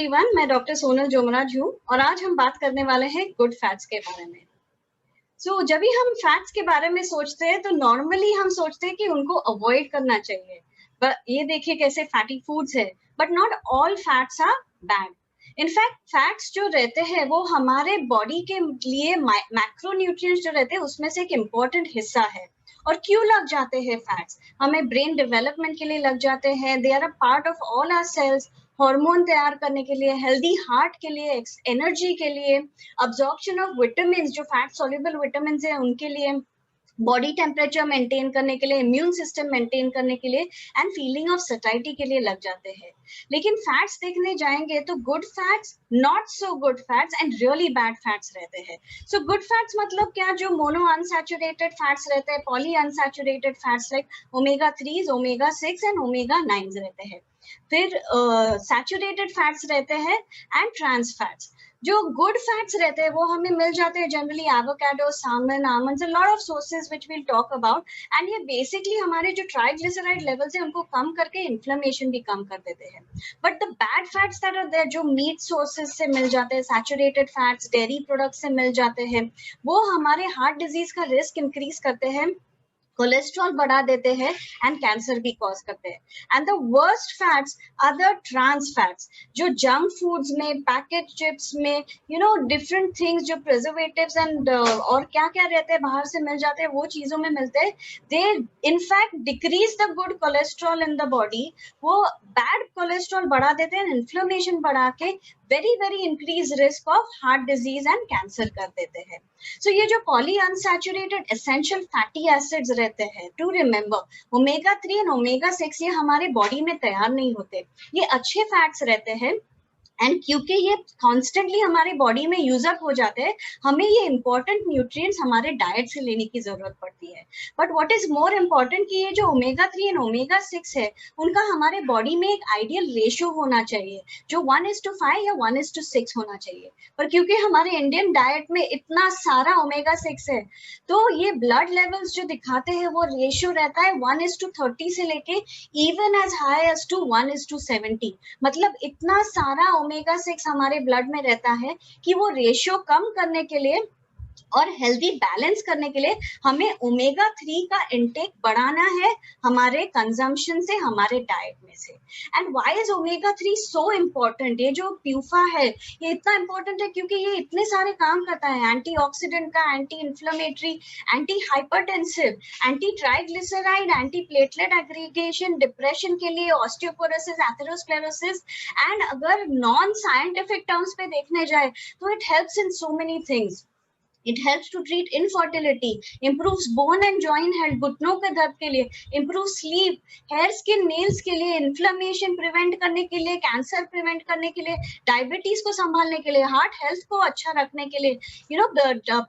Everyone, मैं doctor Sonal जोमराज हूँ और आज हम बात करने वाले हैं गुड फैट्स के बारे में। जब भी हम फैट्स के बारे में सोचते हैं तो नॉर्मली हम सोचते हैं कि उनको अवॉइड करना चाहिए। ये देखिए कैसे फैटी फूड्स है, but not all fats are bad. In fact fats जो रहते हैं वो हमारे बॉडी के लिए मैक्रोन्यूट्रिएंट्स जो रहते हैं उसमें से एक इम्पोर्टेंट हिस्सा है। और क्यों लग जाते हैं फैट्स? हमें ब्रेन डेवलपमेंट के लिए लग जाते हैं। They are a part of all our cells. Hormone तैयार करने के लिए, हेल्दी हार्ट के लिए, एनर्जी के लिए, अब्जॉर्प्शन ऑफ विटामिन, जो फैट सॉल्युबल विटामिन है उनके लिए, बॉडी टेम्परेचर मेंटेन करने के लिए, इम्यून सिस्टम मेंटेन करने के लिए एंड फीलिंग ऑफ सटाइटी के लिए लग जाते हैं। लेकिन फैट्स देखने जाएंगे तो good fats, not so good fats and really bad fats रहते हैं। सो गुड फैट्स मतलब क्या? जो मोनो अनसैचुरेटेड फैट्स रहते हैं, poly unsaturated fats like omega 3, omega 6 and omega 9 रहते हैं। फिर सैचुरेटेड फैट्स रहते हैं एंड ट्रांस फैट्स। जो गुड फैट्स रहते हैं वो हमें मिल जाते हैं generally avocado, salmon, almonds, lot of sources which we will talk about. And ये बेसिकली हमारे जो ट्राइग्लिसराइड लेवल्स है उनको कम करके इन्फ्लेमेशन भी कम कर देते हैं। But the bad fats that are there, जो मीट सोर्सेज से मिल जाते हैं, सैचुरेटेड फैट्स, डेयरी प्रोडक्ट्स से मिल जाते हैं, वो हमारे हार्ट डिजीज का रिस्क इंक्रीज करते हैं, कोलेस्ट्रॉल बढ़ा देते हैं एंड कैंसर भी कॉज करते हैं। And the worst fats are the trans fats, जो जंक फूड्स में, पैकेट चिप्स में, डिफरेंट थिंग्स, जो प्रिजर्वेटिव्स एंड और क्या क्या रहते हैं बाहर से मिल जाते हैं, वो चीजों में मिलते हैं। They in fact decrease the good cholesterol in the body. वो बैड कोलेस्ट्रॉल बढ़ा देते हैं, इन्फ्लेमेशन बढ़ा के very very increase risk of heart disease and cancer कर देते हैं। सो ये जो poly unsaturated essential fatty acids रहते हैं, to remember, omega 3 and omega 6 ये हमारे बॉडी में तैयार नहीं होते। ये अच्छे फैट्स रहते हैं एंड क्योंकि ये कॉन्स्टेंटली हमारे बॉडी में यूज अप हो जाते हैं, हमें ये इंपॉर्टेंट न्यूट्रिएंट्स हमारे डाइट से लेने की जरूरत पड़ती है। But what is more important कि ये जो ओमेगा 3 एंड ओमेगा 6 है, उनका हमारे बॉडी में एक आइडियल रेशियो होना चाहिए, जो 1:5 या 1:6 होना चाहिए। पर क्योंकि हमारे इंडियन डाइट में इतना सारा ओमेगा 6 है, तो ये ब्लड लेवल्स जो दिखाते हैं वो रेशियो रहता है 1:30 से लेके even as high as to 1:70। मतलब इतना सारा ओमेगा 6 हमारे ब्लड में रहता है कि वो रेशियो कम करने के लिए और हेल्दी बैलेंस करने के लिए हमें ओमेगा 3 का इंटेक बढ़ाना है हमारे कंजम्पशन से, हमारे डाइट में से। And why is omega 3 so important? ये जो प्यूफा है ये इतना इम्पोर्टेंट है क्योंकि ये इतने सारे काम करता है, एंटीऑक्सीडेंट का, anti inflammatory, anti hypertensive, anti triglyceride, anti platelet aggregation, depression के लिए, ऑस्टियोपोरोसिस, एथेरोस्क्लेरोसिस। एंड अगर नॉन साइंटिफिक टर्म्स पे देखने जाए तो it helps in so many things. It helps to treat infertility, improves bone and joint health, घुटनों के दर्द के लिए, improves sleep, hair, skin, nails के लिए, inflammation prevent करने के लिए, cancer prevent करने के लिए, diabetes को संभालने के लिए, heart health को अच्छा रखने के लिए,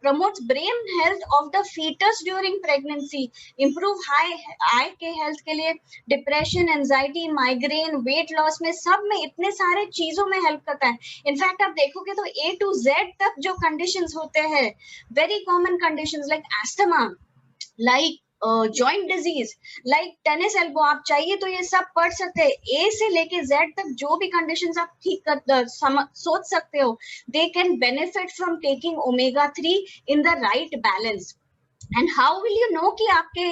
promotes brain health of the fetus during pregnancy, improve eye के health के लिए, depression, anxiety, migraine, weight loss में, सब में इतने सारे चीजों में help करता है। इनफैक्ट आप देखोगे तो A to Z तक जो conditions होते हैं, very common conditions like asthma, like joint disease, like tennis elbow, आप चाहिए तो ये सब पढ़ सकते हैं। A से लेके Z तक जो भी conditions आप ठीक कर सोच सकते हो, they can benefit from taking omega 3 in the right balance. And how will you know कि आपके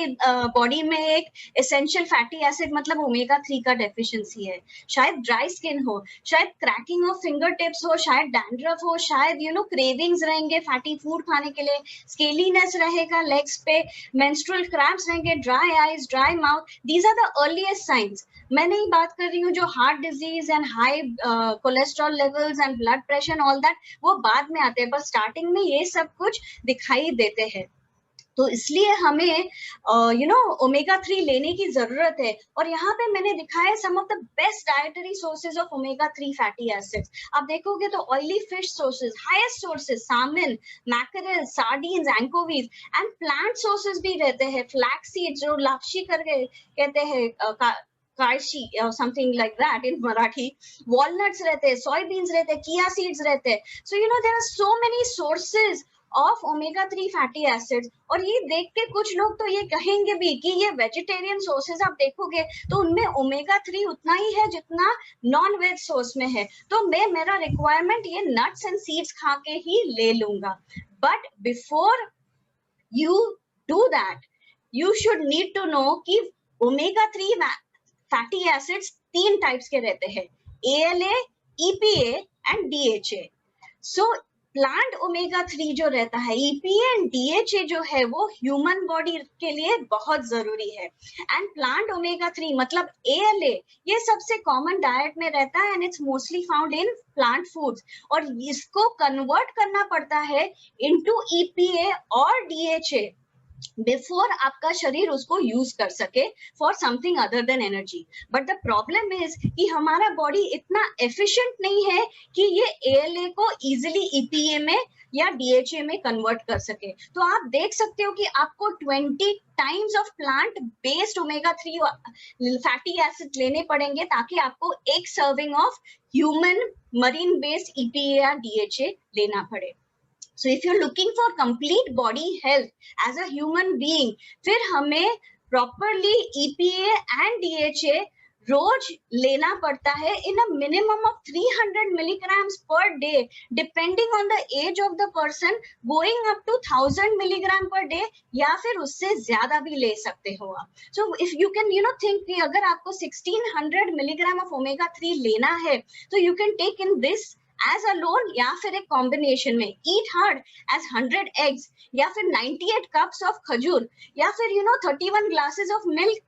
बॉडी में एक एसेंशियल फैटी एसिड मतलब ओमेगा 3 का डेफिशिएंसी है? शायद ड्राई स्किन हो, शायद क्रैकिंग ऑफ फिंगर टिप्स हो, शायद डैंड्रफ हो, शायद क्रेविंग्स रहेंगे फैटी फूड खाने के लिए, स्केलीनेस रहेगा लेग्स पे, मेंस्ट्रुअल क्रैम्प्स रहेंगे, dry eyes, dry mouth. These are the earliest science. मैं नहीं बात कर रही हूँ जो heart disease and high cholesterol levels and blood pressure all that, वो बाद में आते हैं, पर स्टार्टिंग में ये सब कुछ दिखाई देते हैं। तो इसलिए हमें ओमेगा 3 लेने की जरूरत है। और यहाँ पे मैंने दिखाया some of the best dietary sources of omega 3 fatty acids. आप देखोगे तो oily fish sources, highest sources salmon, mackerel, sardines, anchovies, and plant sources भी रहते हैं, फ्लैक्स सीड्स जो लापशी करके कहते हैं, कार्शी something like that in Marathi, walnuts रहते हैं, सोयाबीन्स रहते हैं, किया सीड्स रहते हैं। So there are so many sources of omega-3 fatty acids. और ये देख के कुछ लोग तो ये कहेंगे भी कि ये वेजिटेरियन सोर्सेज आप देखोगे तो उनमें omega-3 उतना ही है जितना नॉन वेज सोर्स में है, तो मैं मेरा रिक्वायरमेंट ये नट्स एंड सीड्स खा के ही ले लूंगा. But before you do that, you should need to know कि omega-3 fatty acids 3 टाइप्स के रहते हैं, ALA, EPA and DHA. So plant omega 3 जो रहता है, EPA एंड DHA जो है वो ह्यूमन बॉडी के लिए बहुत जरूरी है. एंड प्लांट ओमेगा 3 मतलब ALA ये सबसे कॉमन डाइट में रहता है and it's mostly found in plant foods, और इसको कन्वर्ट करना पड़ता है इनटू EPA और DHA बिफोर आपका शरीर उसको यूज कर सके for something other than energy. But the problem is कि हमारा बॉडी इतना एफिशिएंट नहीं है कि ये ALA को इजिली EPA में या DHA में कन्वर्ट कर सके. तो आप देख सकते हो कि आपको 20 times of plant based omega 3 fatty acid लेने पड़ेंगे ताकि आपको एक serving of human marine based EPA या DHA लेना पड़े. So if you're looking for complete body health as a human being, फिर हमें properly EPA and DHA रोज लेना पड़ता है in a minimum of 300 milligrams per day, depending on the age of the person, going up to 1000 milligram per day, या फिर उससे ज्यादा भी ले सकते हो आप. So if you can think कि अगर आपको 1600 milligram of omega 3 लेना है तो you can take in this as alone या फिर एक कॉम्बिनेशन में, eat hard as 100 eggs या फिर 98 cups of खजूर या फिर 31 glasses of milk,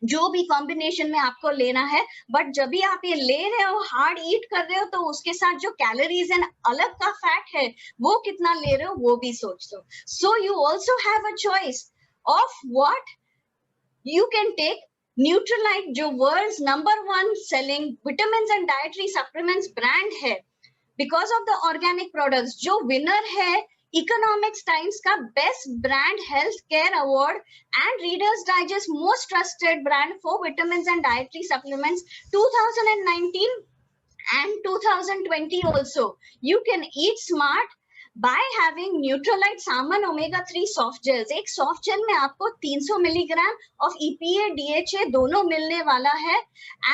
जो भी कॉम्बिनेशन में आपको लेना है. बट जब भी आप ये ले रहे हो, हार्ड ईट कर रहे हो, तो उसके साथ जो कैलोरीज एंड अलग का फैट है वो कितना ले रहे हो वो भी सोच लो. So you also have a choice of what you can take. Nutrilite जो world's number 1 selling vitamins and dietary supplements brand है, because of the organic products, जो विनर है इकोनॉमिक्स टाइम्स का best brand health care award and Reader's Digest most trusted brand for vitamins and dietary supplements 2019 and 2020 also. You can eat smart by having Neutralite Salmon Omega 3 soft gels. एक soft gel में आपको 300 milligram of EPA DHA दोनों मिलने वाला है,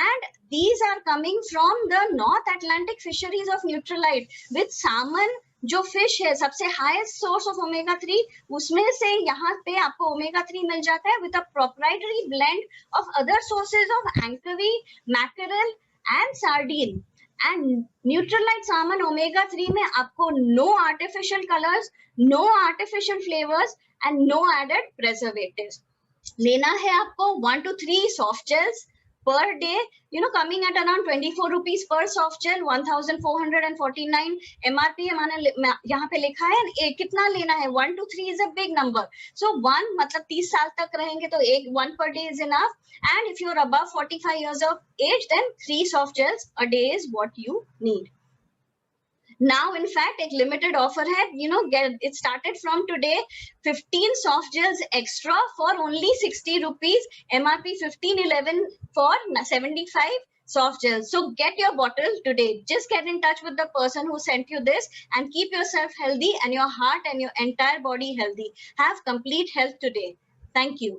and these are coming from the North Atlantic fisheries of Neutralite with salmon जो fish है सबसे हाईएस्ट सोर्स ऑफ ओमेगा 3, उसमें से यहाँ पे आपको ओमेगा 3 मिल जाता है with a proprietary blend of other sources of anchovy, mackerel and sardine. And Nutrilite salmon omega 3 में आपको no artificial colours, no artificial flavours and no added preservatives. लेना है आपको 1 to 3 soft gels per day, coming at around 24 rupees per soft gel, 1449 MRP हमारे यहाँ पे लिखा है. कितना लेना है? 1 to 3 is a big number. So 1 मतलब 30 साल तक रहेंगे तो 1 per day is enough. And if you're above 45 years of age, then 3 soft gels a day is what you need. Now in fact एक limited offer है, it started from today, 15 soft gels extra for only 60 rupees, MRP 1511 for 75 soft gels. So get your bottle today. Just get in touch with the person who sent you this and keep yourself healthy and your heart and your entire body healthy. Have complete health today. Thank you.